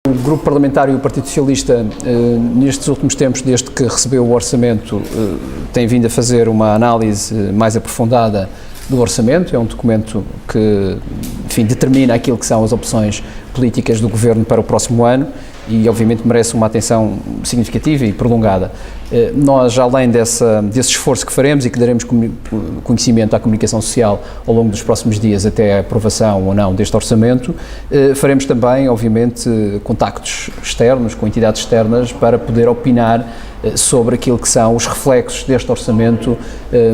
O Grupo Parlamentar e o Partido Socialista, nestes últimos tempos, desde que recebeu o orçamento, tem vindo a fazer uma análise mais aprofundada do orçamento. É um documento que, enfim, determina aquilo que são as opções políticas do Governo para o próximo ano e, obviamente, merece uma atenção significativa e prolongada. Nós, além desse esforço que faremos e que daremos conhecimento à comunicação social ao longo dos próximos dias até a aprovação ou não deste orçamento, faremos também, obviamente, contactos externos, com entidades externas, para poder opinar sobre aquilo que são os reflexos deste orçamento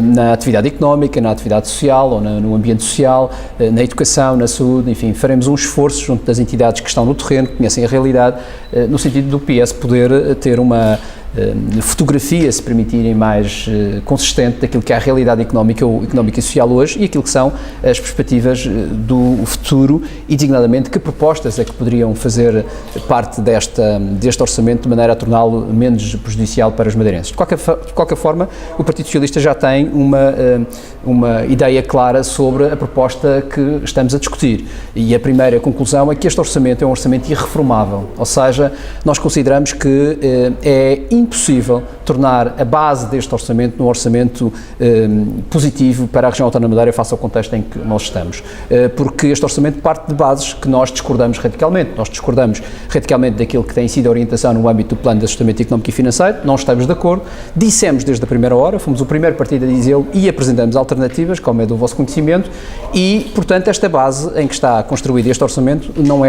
na atividade económica, na atividade social ou no ambiente social, na educação, na saúde, enfim, faremos um esforço junto das entidades que estão no terreno, que conhecem a realidade, no sentido do PS poder ter uma fotografia, se permitirem, mais consistente daquilo que é a realidade económica e social hoje e aquilo que são as perspectivas do futuro e, designadamente, que propostas é que poderiam fazer parte deste orçamento de maneira a torná-lo menos prejudicial para os madeirenses. De qualquer forma, o Partido Socialista já tem uma ideia clara sobre a proposta que estamos a discutir e a primeira conclusão é que este orçamento é um orçamento irreformável, ou seja, nós consideramos que é impossível tornar a base deste orçamento num orçamento positivo para a região autónoma da Madeira face ao contexto em que nós estamos, porque este orçamento parte de bases que nós discordamos radicalmente. Nós discordamos radicalmente daquilo que tem sido a orientação no âmbito do Plano de Ajustamento Económico e Financeiro, não estamos de acordo, dissemos desde a primeira hora, fomos o primeiro partido a dizê-lo e apresentamos alternativas, como é do vosso conhecimento, e, portanto, esta base em que está construído este orçamento não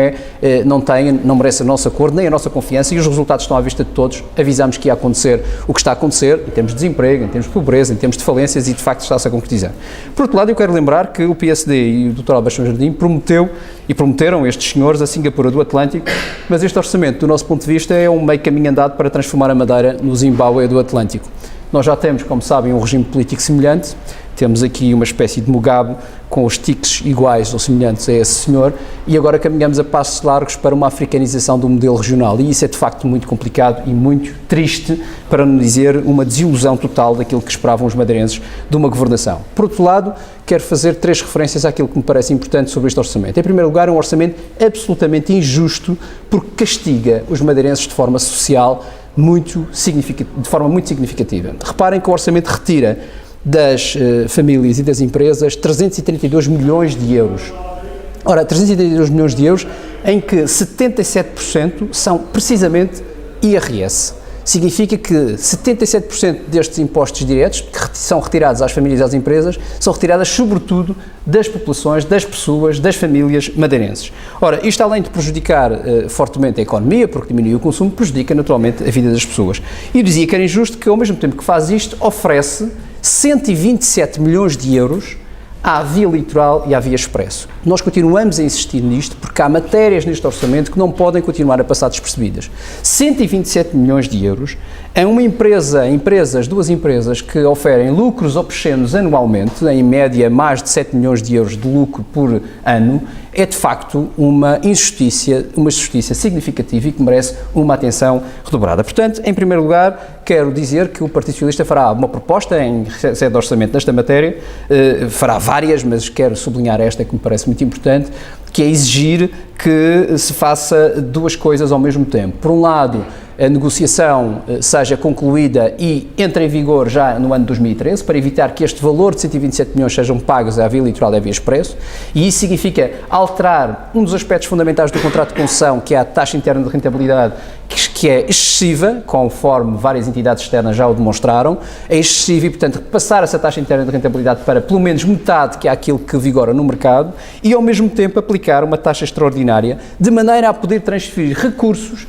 merece o nosso acordo, nem a nossa confiança, e os resultados estão à vista de todos. Avisamos que ia acontecer o que está a acontecer, em termos de desemprego, em termos de pobreza, em termos de falências, e de facto está-se a concretizar. Por outro lado, eu quero lembrar que o PSD e o Dr. Alberto Jardim prometeram estes senhores a Singapura do Atlântico, mas este orçamento, do nosso ponto de vista, é um meio caminho andado para transformar a Madeira no Zimbábue do Atlântico. Nós já temos, como sabem, um regime político semelhante, temos aqui uma espécie de Mugabe com os tiques iguais ou semelhantes a esse senhor e agora caminhamos a passos largos para uma africanização do modelo regional e isso é de facto muito complicado e muito triste, para não dizer uma desilusão total daquilo que esperavam os madeirenses de uma governação. Por outro lado, quero fazer 3 referências àquilo que me parece importante sobre este orçamento. Em primeiro lugar, é um orçamento absolutamente injusto porque castiga os madeirenses de forma social de forma muito significativa. Reparem que o orçamento retira das famílias e das empresas 332 milhões de euros. Ora, 332 milhões de euros em que 77% são precisamente IRS. Significa que 77% destes impostos diretos que são retirados às famílias e às empresas são retiradas sobretudo das populações, das pessoas, das famílias madeirenses. Ora, isto além de prejudicar fortemente a economia, porque diminui o consumo, prejudica naturalmente a vida das pessoas. E eu dizia que era injusto que ao mesmo tempo que faz isto, oferece 127 milhões de euros à via litoral e à via expresso. Nós continuamos a insistir nisto porque há matérias neste orçamento que não podem continuar a passar despercebidas. 127 milhões de euros a duas empresas que oferem lucros obscenos anualmente, em média mais de 7 milhões de euros de lucro por ano, é de facto uma injustiça, uma justiça significativa e que merece uma atenção redobrada. Portanto, em primeiro lugar, quero dizer que o Partido Socialista fará uma proposta em sede de orçamento nesta matéria, fará várias, mas quero sublinhar esta que me parece muito importante, que é exigir que se faça 2 coisas ao mesmo tempo. Por um lado, a negociação seja concluída e entre em vigor já no ano de 2013, para evitar que este valor de 127 milhões sejam pagos à via litoral e à via expresso, e isso significa alterar um dos aspectos fundamentais do contrato de concessão, que é a taxa interna de rentabilidade, que é excessiva, conforme várias entidades externas já o demonstraram, é excessiva e, portanto, passar essa taxa interna de rentabilidade para pelo menos metade, que é aquilo que vigora no mercado, e ao mesmo tempo aplicar uma taxa extraordinária, de maneira a poder transferir recursos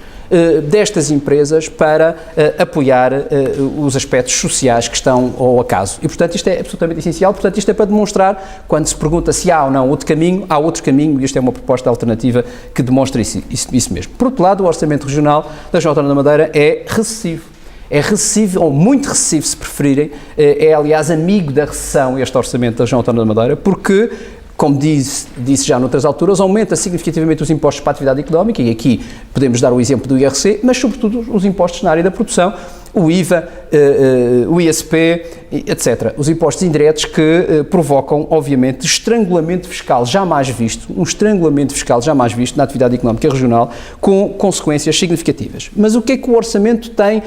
destas empresas para apoiar os aspectos sociais que estão ao acaso. E, portanto, isto é absolutamente essencial. Portanto, isto é para demonstrar, quando se pergunta se há ou não outro caminho, há outro caminho, e isto é uma proposta alternativa que demonstra isso mesmo. Por outro lado, o Orçamento Regional da Região Autónoma da Madeira é recessivo. É recessivo, ou muito recessivo, se preferirem, é aliás amigo da recessão este Orçamento da Região Autónoma da Madeira, porque, como disse já noutras alturas, aumenta significativamente os impostos para a atividade económica, e aqui podemos dar o exemplo do IRC, mas sobretudo os impostos na área da produção, o IVA, o ISP, etc. Os impostos indiretos que provocam, obviamente, estrangulamento fiscal jamais visto, um estrangulamento fiscal jamais visto na atividade económica regional, com consequências significativas. Mas o que é que o orçamento tem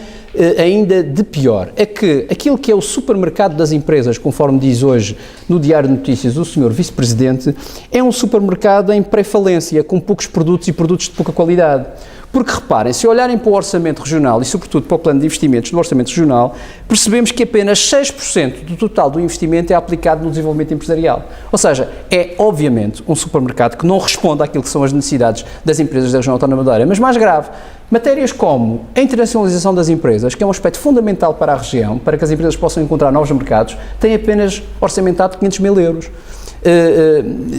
ainda de pior? É que aquilo que é o supermercado das empresas, conforme diz hoje no Diário de Notícias o Sr. Vice-Presidente, é um supermercado em pré-falência, com poucos produtos e produtos de pouca qualidade. Porque reparem, se olharem para o orçamento regional e sobretudo para o plano de investimentos do orçamento regional, percebemos que apenas 6% do total do investimento é aplicado no desenvolvimento empresarial. Ou seja, é obviamente um supermercado que não responde àquilo que são as necessidades das empresas da região autónoma da Madeira, mas mais grave, matérias como a internacionalização das empresas, que é um aspecto fundamental para a região, para que as empresas possam encontrar novos mercados, tem apenas orçamentado 500 mil euros.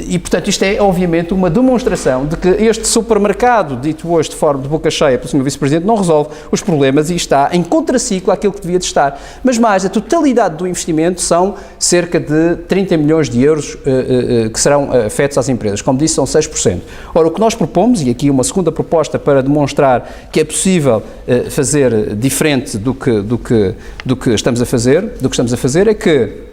E, portanto, isto é, obviamente, uma demonstração de que este supermercado, dito hoje de forma de boca cheia pelo Sr. Vice-Presidente, não resolve os problemas e está em contraciclo àquilo que devia de estar. Mas mais, a totalidade do investimento são cerca de 30 milhões de euros que serão afetos às empresas. Como disse, são 6%. Ora, o que nós propomos, e aqui uma segunda proposta para demonstrar que é possível fazer diferente do que estamos a fazer, é que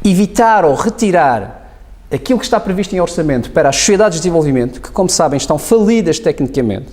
evitar ou retirar aquilo que está previsto em orçamento para as sociedades de desenvolvimento, que, como sabem, estão falidas tecnicamente,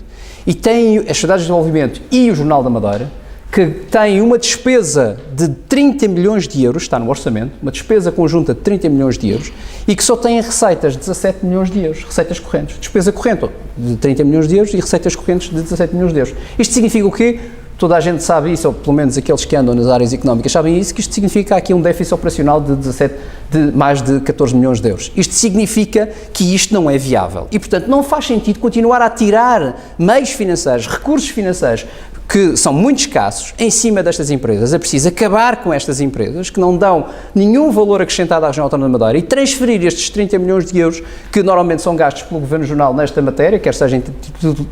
e têm as sociedades de desenvolvimento e o Jornal da Madeira, que têm uma despesa de 30 milhões de euros, está no orçamento, uma despesa conjunta de 30 milhões de euros, e que só têm receitas de 17 milhões de euros, receitas correntes, despesa corrente de 30 milhões de euros e receitas correntes de 17 milhões de euros. Isto significa o quê? Toda a gente sabe isso, ou pelo menos aqueles que andam nas áreas económicas sabem isso, que isto significa aqui um déficit operacional de mais de 14 milhões de euros. Isto significa que isto não é viável e, portanto, não faz sentido continuar a tirar meios financeiros, recursos financeiros, que são muito escassos, em cima destas empresas. É preciso acabar com estas empresas que não dão nenhum valor acrescentado à região autónoma da Madeira e transferir estes 30 milhões de euros que normalmente são gastos pelo Governo Regional nesta matéria, quer seja em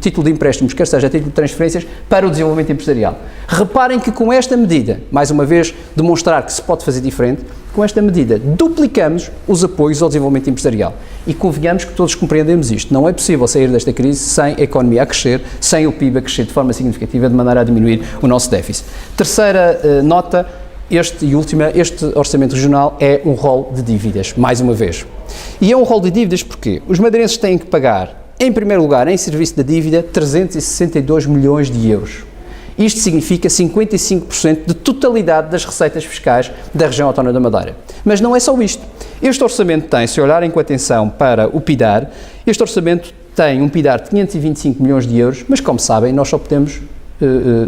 título de empréstimos, quer seja em título de transferências, para o desenvolvimento empresarial. Reparem que com esta medida, mais uma vez, demonstrar que se pode fazer diferente, com esta medida duplicamos os apoios ao desenvolvimento empresarial. E convenhamos que todos compreendemos isto. Não é possível sair desta crise sem a economia a crescer, sem o PIB a crescer de forma significativa, de maneira a diminuir o nosso déficit. Terceira nota, este orçamento regional é um rol de dívidas, mais uma vez. E é um rol de dívidas porque os madeirenses têm que pagar, em primeiro lugar, em serviço da dívida, 362 milhões de euros. Isto significa 55% de totalidade das receitas fiscais da região autónoma da Madeira. Mas não é só isto. Este orçamento tem, se olharem com atenção para o PIDAR, este orçamento tem um PIDAR de 525 milhões de euros, mas como sabem, nós só podemos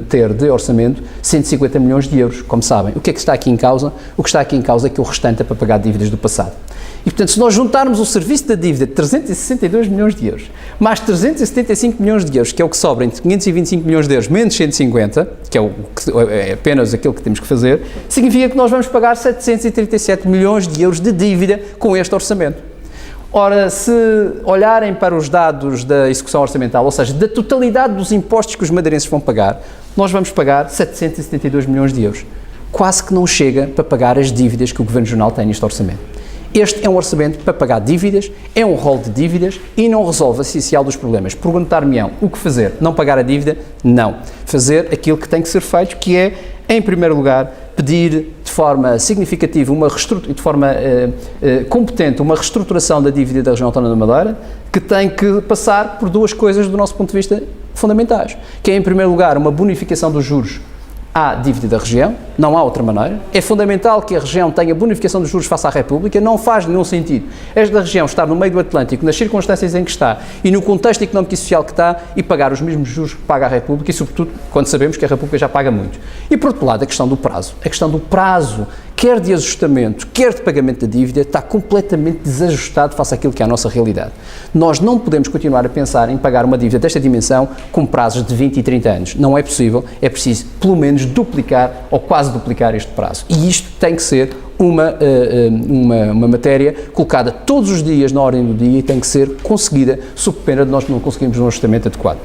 ter de orçamento 150 milhões de euros, como sabem. O que é que está aqui em causa? O que está aqui em causa é que o restante é para pagar dívidas do passado. E, portanto, se nós juntarmos o serviço da dívida de 362 milhões de euros, mais 375 milhões de euros, que é o que sobra entre 525 milhões de euros menos 150, que é apenas aquilo que temos que fazer, significa que nós vamos pagar 737 milhões de euros de dívida com este orçamento. Ora, se olharem para os dados da execução orçamental, ou seja, da totalidade dos impostos que os madeirenses vão pagar, nós vamos pagar 772 milhões de euros. Quase que não chega para pagar as dívidas que o Governo Regional tem neste orçamento. Este é um orçamento para pagar dívidas, é um rol de dívidas e não resolve a essencial dos problemas. Perguntar-me-ão o que fazer? Não pagar a dívida? Não. Fazer aquilo que tem que ser feito, que é, em primeiro lugar, pedir de forma significativa, de forma competente, uma reestruturação da dívida da região autónoma da Madeira, que tem que passar por duas coisas do nosso ponto de vista fundamentais, que é, em primeiro lugar, uma bonificação dos juros à dívida da região, não há outra maneira. É fundamental que a região tenha bonificação dos juros face à República, não faz nenhum sentido esta região estar no meio do Atlântico, nas circunstâncias em que está e no contexto económico e social que está e pagar os mesmos juros que paga a República e, sobretudo, quando sabemos que a República já paga muito. E, por outro lado, a questão do prazo. A questão do prazo, quer de ajustamento, quer de pagamento da dívida, está completamente desajustado face àquilo que é a nossa realidade. Nós não podemos continuar a pensar em pagar uma dívida desta dimensão com prazos de 20 e 30 anos. Não é possível, é preciso, pelo menos, duplicar ou quase duplicar este prazo. E isto tem que ser uma matéria colocada todos os dias na ordem do dia e tem que ser conseguida sob pena de nós não conseguirmos um ajustamento adequado.